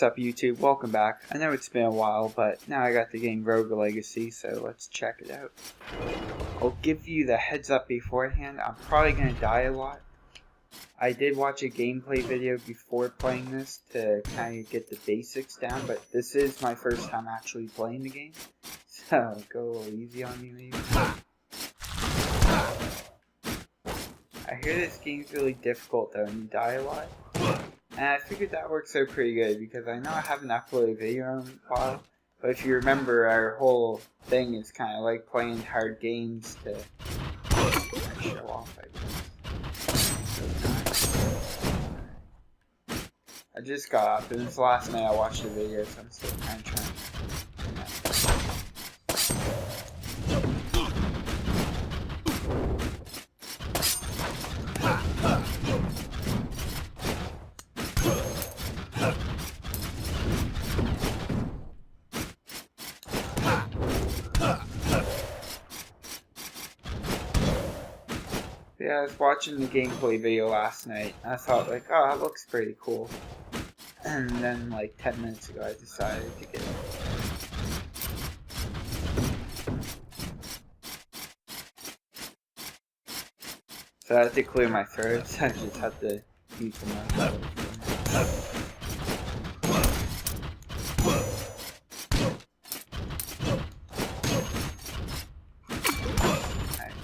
What's up YouTube, welcome back. I know it's been a while, but now I got the game Rogue Legacy, so let's check it out. I'll give you the heads up beforehand, I'm probably going to die a lot. I did watch a gameplay video before playing this to kind of get the basics down, but this is my first time actually playing the game. So, go a little easy on me maybe. I hear this game's really difficult though, and you die a lot. And I figured that works out pretty good because I know I haven't uploaded a video in a while, but if you remember, our whole thing is kind of like playing hard games to show off, I guess. I just got up, and it's the last night I watched the video, so I'm still kind of trying. Yeah, I was watching the gameplay video last night, and I thought like, oh, that looks pretty cool. And then like 10 minutes ago I decided to get it. So I had to clear my throat, so I just had to use the mouth.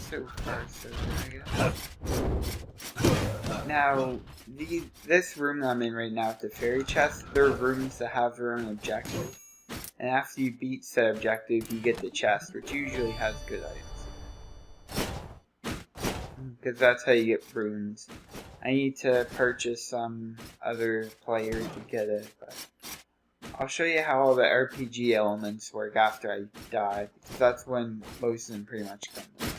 So far, so good, I guess. Now, this room that I'm in right now with the fairy chest, there are rooms that have their own objective. And after you beat said objective, you get the chest, which usually has good items. Because that's how you get runes. I need to purchase some other player to get it, but I'll show you how all the RPG elements work after I die, because that's when most of them pretty much come to light.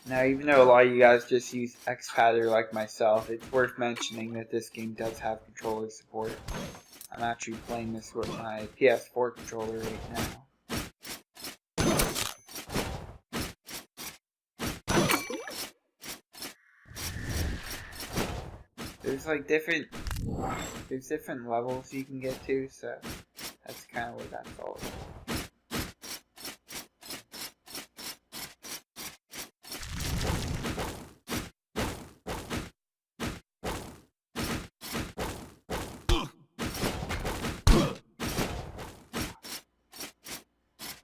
Now, even though a lot of you guys just use Xpadder like myself, it's worth mentioning that this game does have controller support. I'm actually playing this with my PS4 controller right now. There's like different levels you can get to, so that's kind of what that's all about.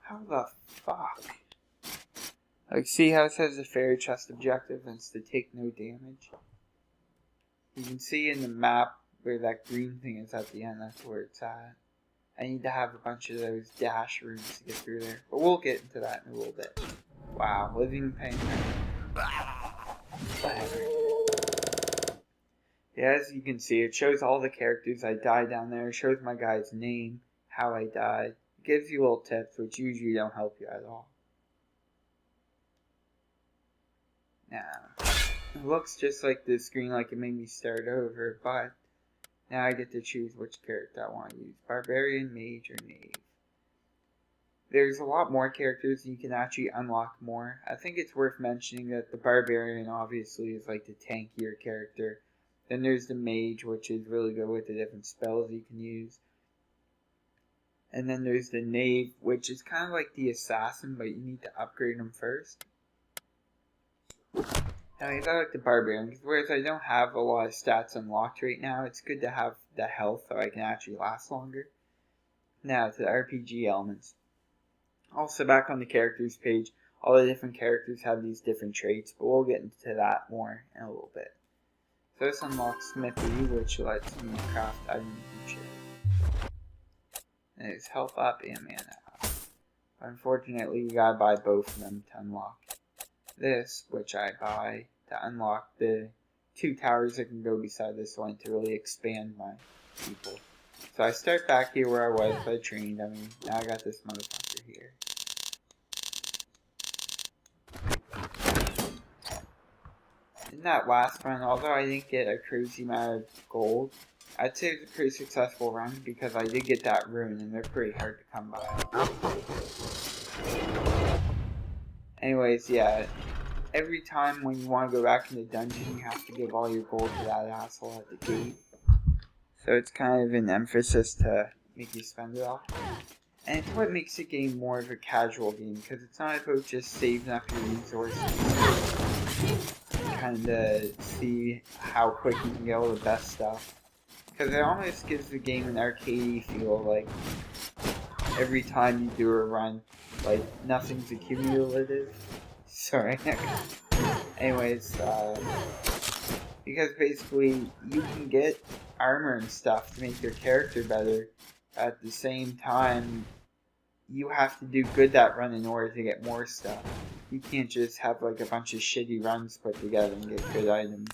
How the fuck? Like, see how it says the fairy chest objective and it's to take no damage? You can see in the map where that green thing is at the end, that's where it's at. I need to have a bunch of those dash rooms to get through there. But we'll get into that in a little bit. Wow, living pain. Yeah, as you can see, it shows all the characters I died down there. It shows my guy's name, how I died. It gives you little tips, which usually don't help you at all. Now, it looks just like the screen, like it made me start over, but now I get to choose which character I want to use. Barbarian, Mage, or Knave. There's a lot more characters, you can actually unlock more. I think it's worth mentioning that the Barbarian obviously is like the tankier character. Then there's the Mage, which is really good with the different spells you can use. And then there's the Knave, which is kind of like the Assassin, but you need to upgrade him first. Now, I like the Barbarian, because whereas I don't have a lot of stats unlocked right now, it's good to have the health so I can actually last longer. Now, to the RPG elements. Also, back on the characters page, all the different characters have these different traits, but we'll get into that more in a little bit. So this unlocks Smithy, which lets me craft items and shit. And it's health up and mana up. Unfortunately, you gotta buy both of them to unlock this, which I buy to unlock the 2 towers that can go beside this one to really expand my people. So I start back here where I was, I trained, now I got this motherfucker here. In that last run, although I didn't get a crazy amount of gold, I'd say it was a pretty successful run because I did get that rune and they're pretty hard to come by. Anyways, yeah, every time when you want to go back in the dungeon, you have to give all your gold to that asshole at the gate. So it's kind of an emphasis to make you spend it all. And it's what makes the game more of a casual game, because it's not about just saving up your resources. Kind of see how quick you can get all the best stuff. Because it almost gives the game an arcadey feel, like every time you do a run, like nothing's accumulative. Sorry. Anyways, because basically you can get armor and stuff to make your character better. At the same time, you have to do good that run in order to get more stuff. You can't just have like a bunch of shitty runs put together and get good items.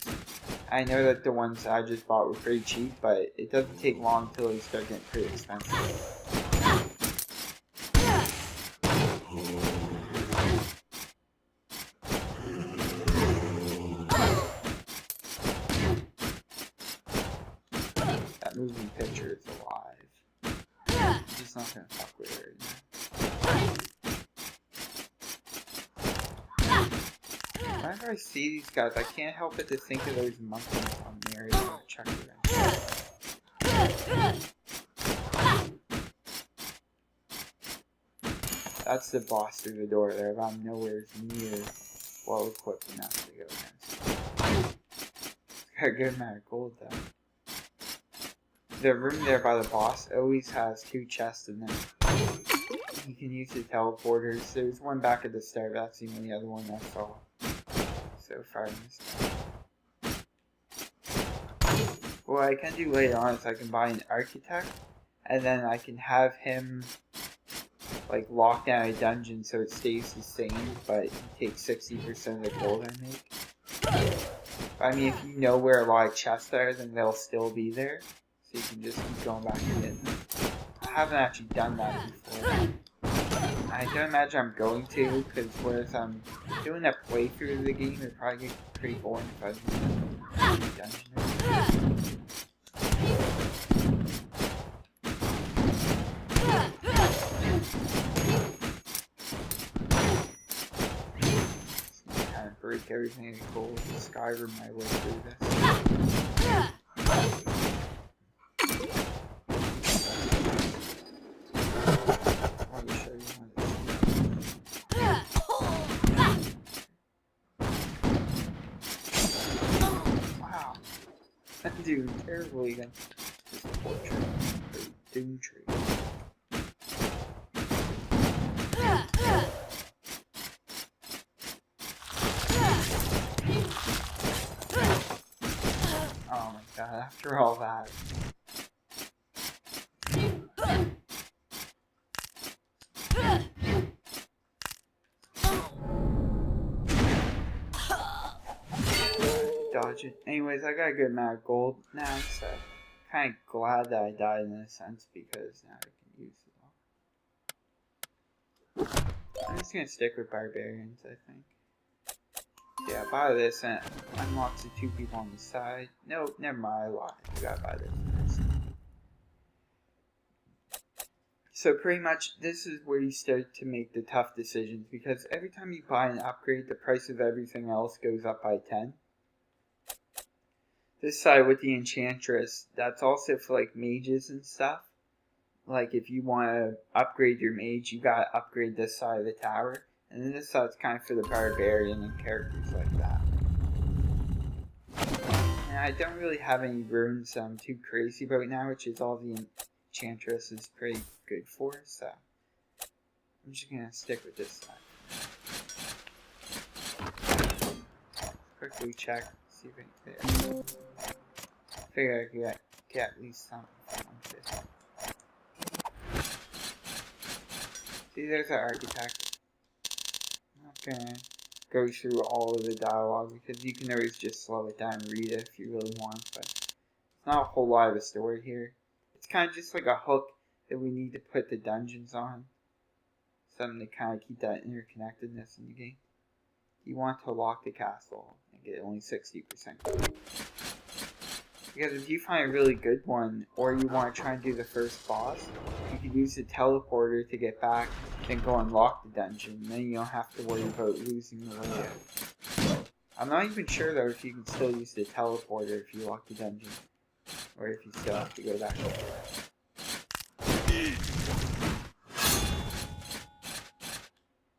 I know that the ones I just bought were pretty cheap, but it doesn't take long until they start getting pretty expensive. That moving picture is alive. I'm just not gonna fuck with it right now. Whenever I see these guys, I can't help but to think of those monkeys on Mary Chuck That's the boss through the door there, but I'm nowhere near well equipped enough to go against. Got a good amount of gold though. The room there by the boss always has 2 chests in there. You can use the teleporters. There's one back at the start, but that's the only other one I saw so far in this time. What I can do later on is I can buy an architect, and then I can have him like lock down a dungeon so it stays the same, but he takes 60% of the gold I make. I mean, if you know where a lot of chests are, then they'll still be there, so you can just keep going back and getting them. I haven't actually done that before. I don't imagine I'm going to, because whereas I'm doing a playthrough of the game, it'd probably get pretty boring if I was in dungeon. Just kind of break everything in gold and Skyrim my way through this. Doing terribly against this portrait, the doom tree. Oh my god, after all that. Dodge it. Anyways, I got a good amount of gold now, so kind of glad that I died in a sense, because now I can use it all. I'm just gonna stick with barbarians, I think. Yeah, buy this and it unlocks the 2 people on the side. Nope, never mind, I lied. I gotta buy this first. So pretty much, this is where you start to make the tough decisions, because every time you buy an upgrade, the price of everything else goes up by 10. This side with the Enchantress, that's also for like mages and stuff. Like if you want to upgrade your mage, you gotta upgrade this side of the tower. And then this side's kind of for the barbarian and characters like that. And I don't really have any runes I'm too crazy about now, which is all the Enchantress is pretty good for, so I'm just gonna stick with this side. Quickly check. See if I can figure I could get at least something from this. See, there's our architect. I'm not gonna go through all of the dialogue, because you can always just slow it down and read it if you really want, but it's not a whole lot of a story here. It's kind of just like a hook that we need to put the dungeons on. Something to kind of keep that interconnectedness in the game. You want to lock the castle and get only 60%. Because if you find a really good one, or you want to try and do the first boss, you can use the teleporter to get back, then go unlock the dungeon, and then you don't have to worry about losing the way out. I'm not even sure though if you can still use the teleporter if you lock the dungeon, or if you still have to go back over there.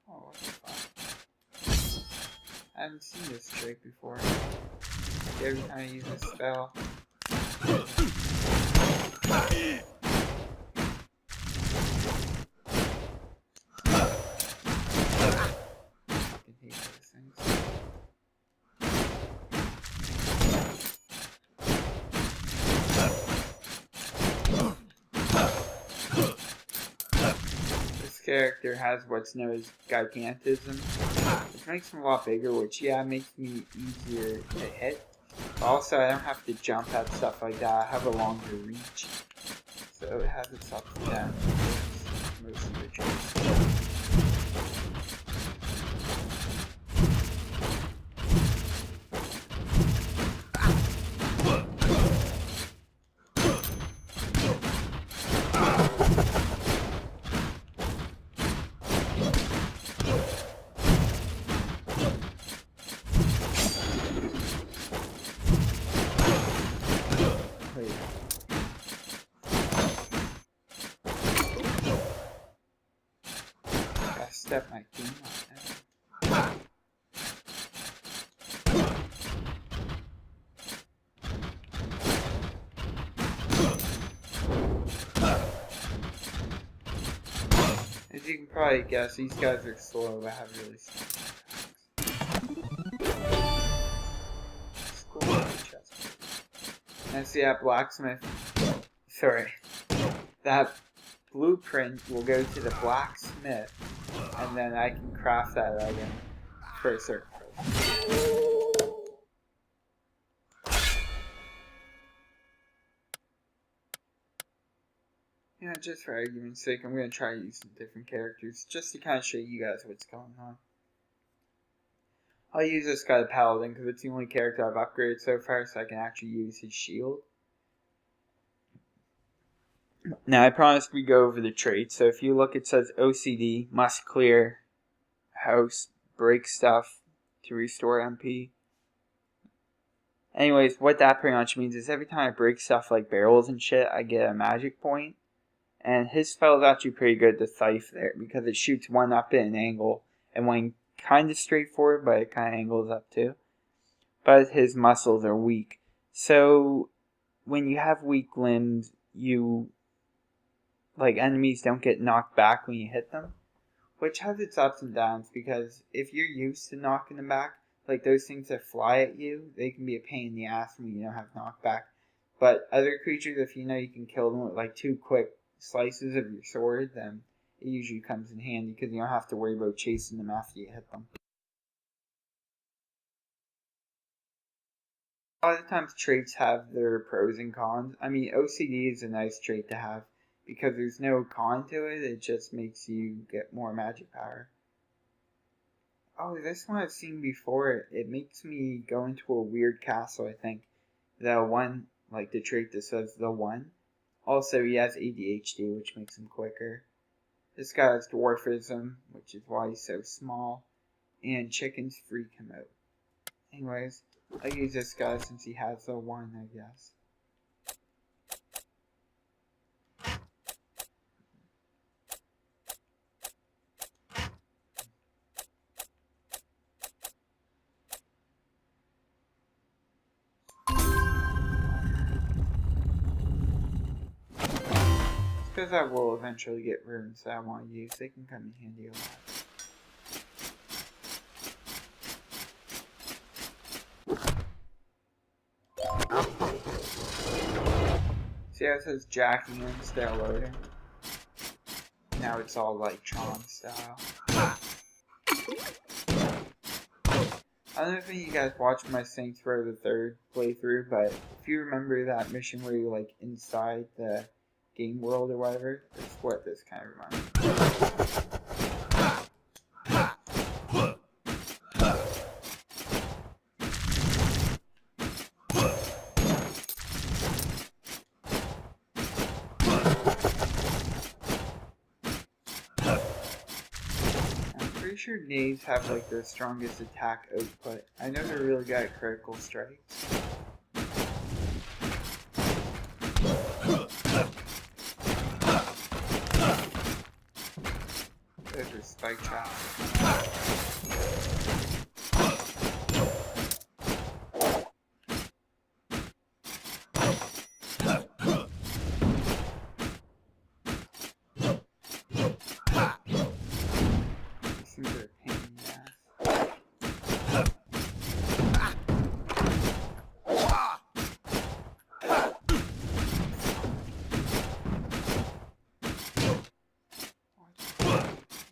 Oh, what the fuck? I haven't seen this trick before. Every time I use a spell. Character has what's known as gigantism, which makes him a lot bigger, which makes me easier to hit. But also, I don't have to jump at stuff like that. I have a longer reach, so it has its ups and downs. Most of the tricks. Step my team on that. As you can probably guess, these guys are slow, but have really slow attacks. And see that blacksmith. Sorry. That blueprint will go to the blacksmith. And then I can craft that item for a certain price. Yeah, just for argument's sake, I'm going to try to use some different characters just to kind of show you guys what's going on. I'll use this guy, the Paladin, because it's the only character I've upgraded so far, so I can actually use his shield. Now, I promised we go over the traits. So if you look, it says OCD, must clear house, break stuff to restore MP. Anyways, what that pretty much means is every time I break stuff like barrels and shit, I get a magic point. And his spell is actually pretty good, the Scythe there, because it shoots one up at an angle, and one kind of straightforward, but it kind of angles up too. But his muscles are weak. So when you have weak limbs, enemies don't get knocked back when you hit them. Which has its ups and downs, because if you're used to knocking them back, like those things that fly at you, they can be a pain in the ass when you don't have knockback. But other creatures, if you know you can kill them with like 2 quick slices of your sword, then it usually comes in handy, because you don't have to worry about chasing them after you hit them. A lot of times traits have their pros and cons. I mean, OCD is a nice trait to have, because there's no con to it, it just makes you get more magic power. Oh, this one I've seen before. It makes me go into a weird castle, I think. The one, like the trait that says the one. Also, he has ADHD, which makes him quicker. This guy has dwarfism, which is why he's so small. And chickens freak him out. Anyways, I'll use this guy since he has the one, I guess. Because I will eventually get runes that I want to use, they can come in handy a lot. See how it says jacking instead of loading? Now it's all like Tron style. I don't know if you guys watched my Saints Row the 3rd playthrough, but if you remember that mission where you're like inside the game world or whatever, that's what this kind of reminds me. I'm pretty sure knaves have like the strongest attack output. I know they're really good at critical strikes. Those are spike traps.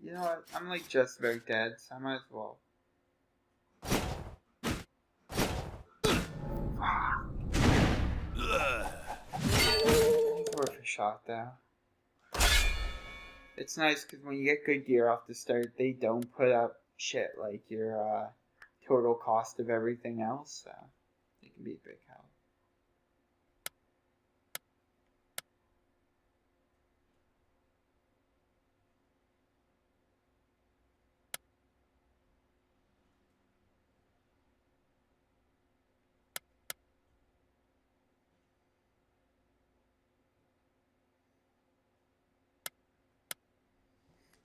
You know what? I'm like just about dead, so I might as well. It's worth a shot though. It's nice because when you get good gear off the start, they don't put up shit like your total cost of everything else, so it can be a big help.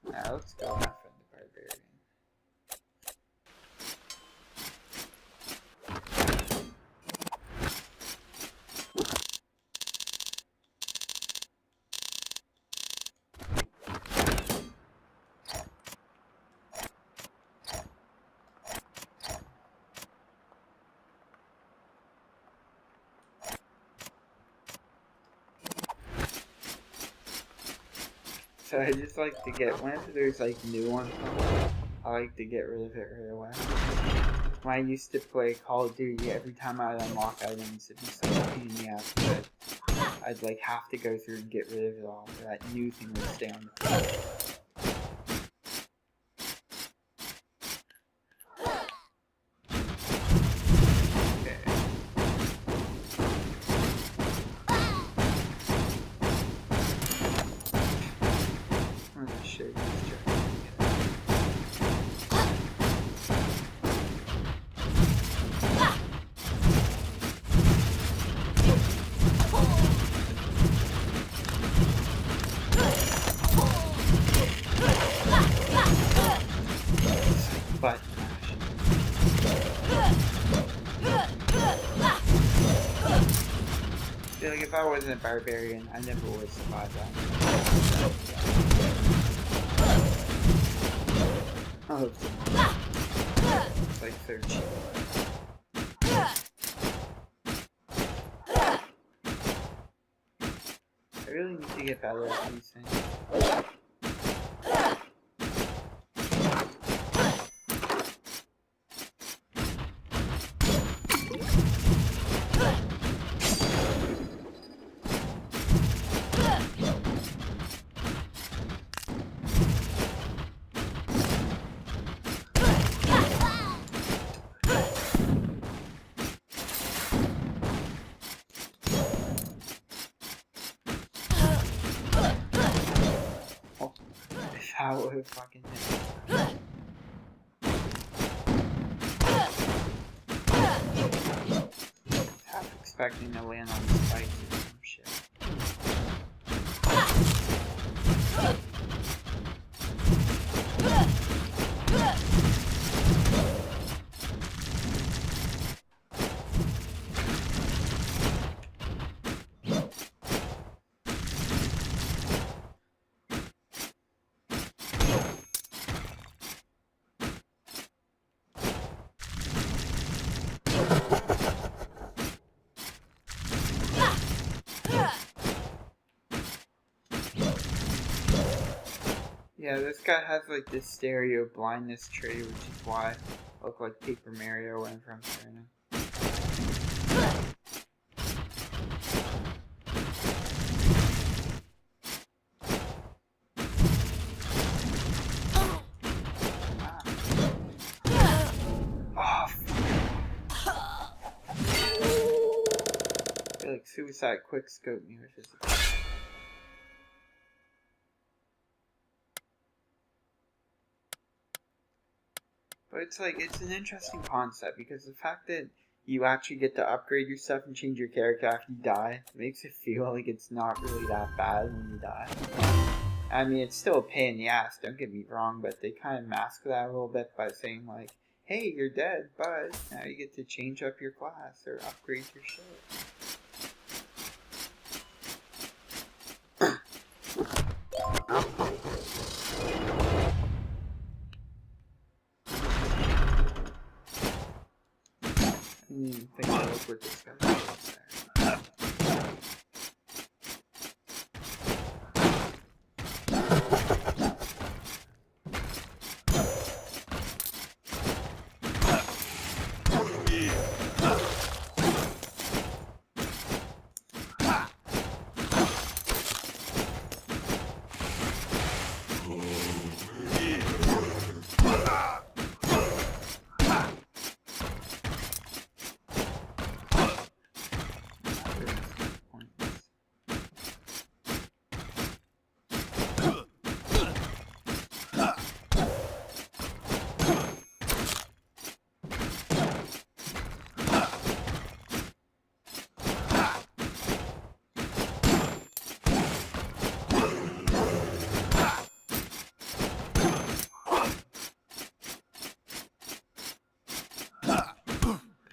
Now let's go off in the barbarian. So I just like to get, whenever there's like new ones, I like to get rid of it right away. When I used to play Call of Duty, every time I'd unlock items, it'd be such a pain in the ass that I'd like have to go through and get rid of it all, so that new thing would stay on the floor. But I feel like if I wasn't a barbarian, I never would have survived that. Oh, it's like 13. I really need to get better at these things. How would fucking hit? Half expecting to land on the spikes or some shit. Yeah, this guy has like this stereo blindness trait, which is why I look like Paper Mario whenever I'm turning. I feel like Suicide quickscoped me with his attack. But it's like, it's an interesting concept, because the fact that you actually get to upgrade your stuff and change your character after you die makes it feel like it's not really that bad when you die. I mean, it's still a pain in the ass, don't get me wrong, but they kind of mask that a little bit by saying like, hey, you're dead, but now you get to change up your class or upgrade your shit. I didn't even think I looked what this guy was there.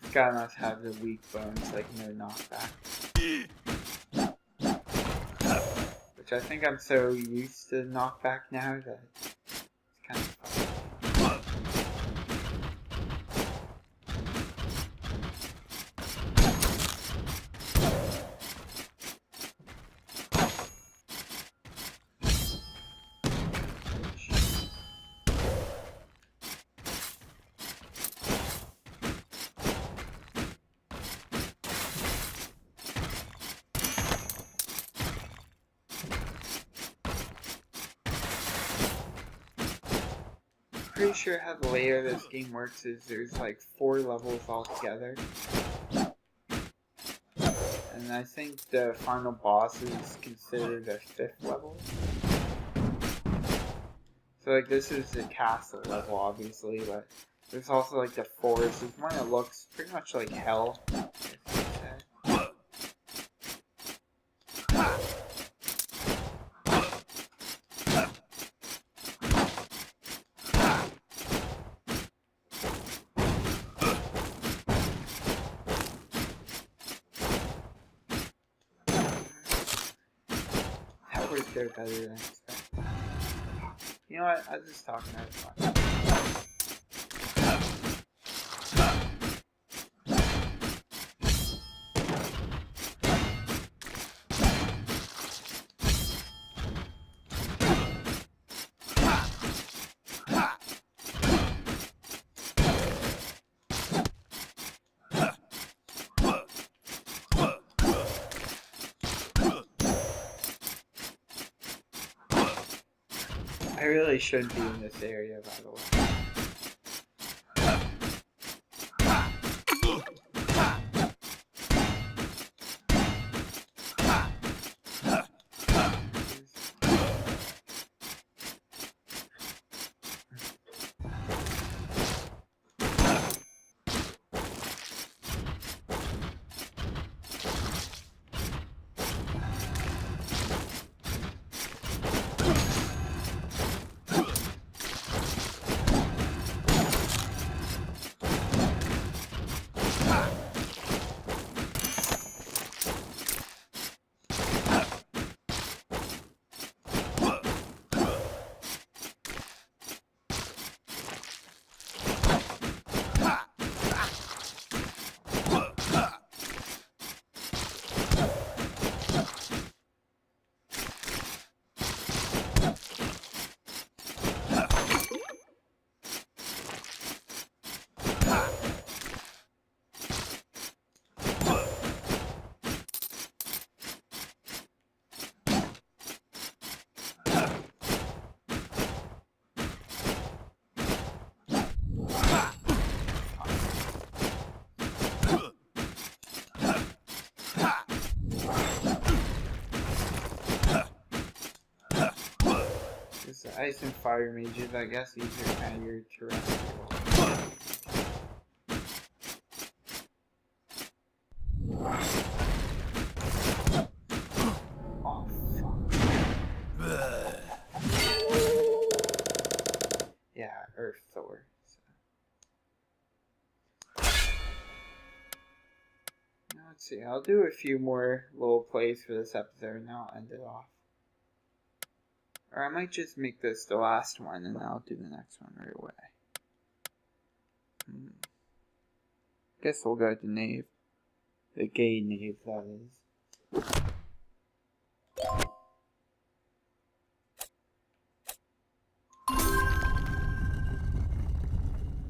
This guy must have the weak bones, like no knockback. Which I think I'm so used to knockback now that it's kind of fun. Pretty sure how the layout of this game works is there's like 4 levels altogether, and I think the final boss is considered a 5th level. So like this is the castle level obviously, but there's also like the forest. There's one that looks pretty much like hell, I guess you could say. They're better than expected. You know what? I was just talking out of fun. I really shouldn't be in this area, by the way. Ice and fire mages, I guess these are kind of your terrestrial. let's see, I'll do a few more little plays for this episode and I'll end it off. Or I might just make this the last one and I'll do the next one right away. Guess we'll go to Knave. The gay Knave, that is.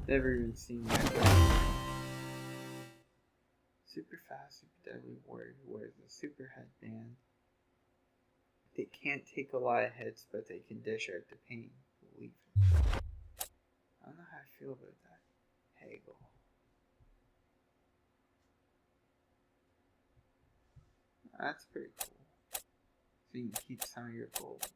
Never even seen that guy. Super fast, super deadly warrior who wears a super headband. They can't take a lot of hits, but they can dish out the pain. Believe it. I don't know how I feel about that. Hagel. That's pretty cool. So you can keep some of your gold.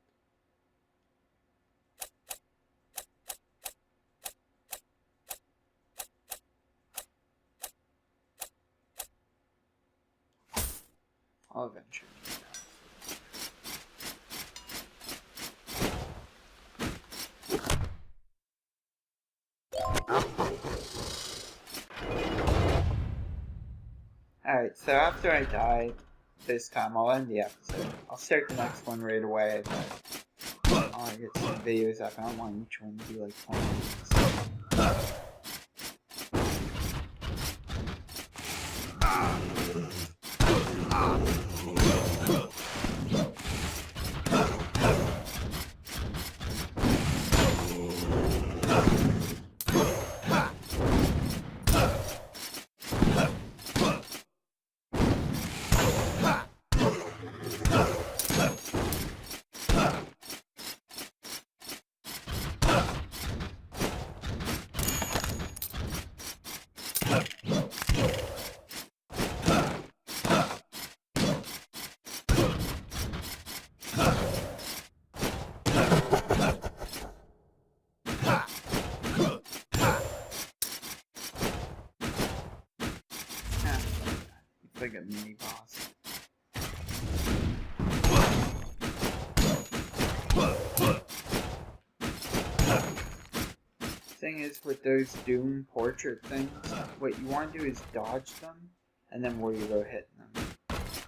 I'll eventually do that. Alright, so after I die this time, I'll end the episode. I'll start the next one right away, but I'll get some videos up. I don't want each one to be like 20 minutes. Like a mini boss. Thing is, with those Doom portrait things, what you want to do is dodge them and then worry about hitting them.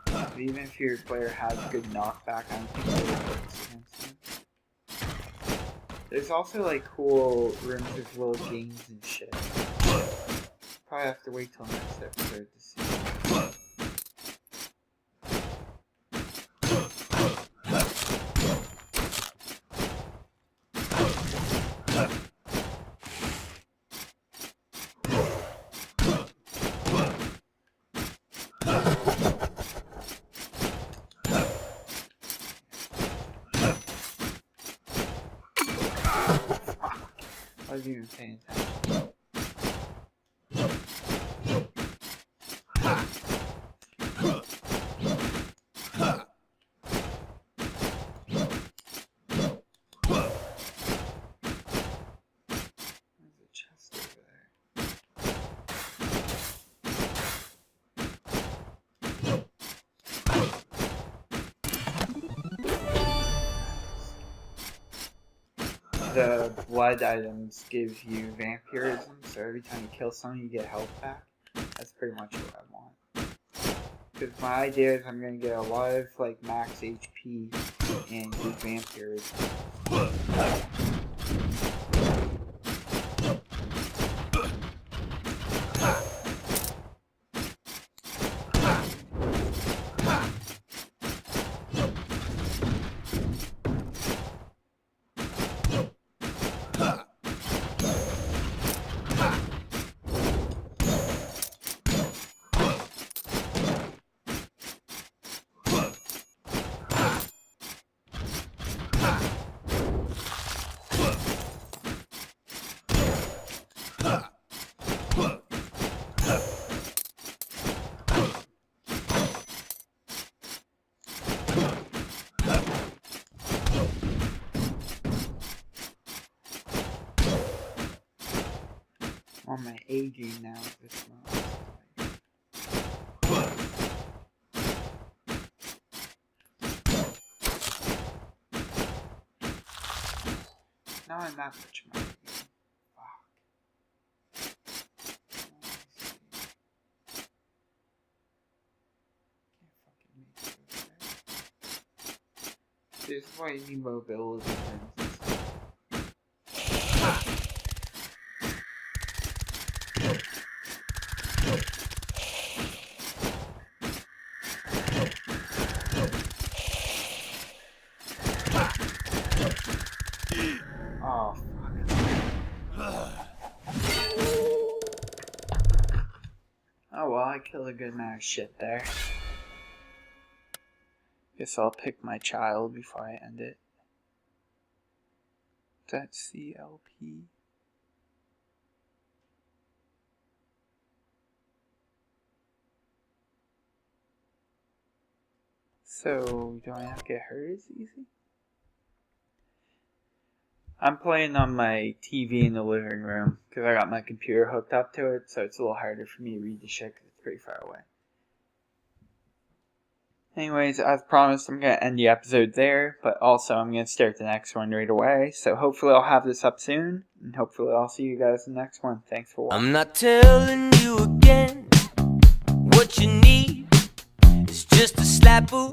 But even if your player has good knockback, I don't think it works against them. There's also like cool rooms with little games and shit. Probably have to wait till next episode to see. I wasn't even paying attention. There's a chest over there. The blood items give you vampirism, so every time you kill someone you get health back. That's pretty much what I want. Because my idea is I'm going to get a lot of like max HP and do vampirism. On my A game now this month. Not in that much money. Fuck. This is why you need mobility. Oh, fuck. Oh well, I killed a good amount of shit there. Guess I'll pick my child before I end it. That's CLP. So, do I not get hurt as easy? I'm playing on my TV in the living room because I got my computer hooked up to it, so it's a little harder for me to read the shit because it's pretty far away. Anyways, as promised, I'm going to end the episode there, but also I'm going to start the next one right away. So hopefully I'll have this up soon, and hopefully I'll see you guys in the next one. Thanks for watching. I'm not telling you again what you need is just a slap of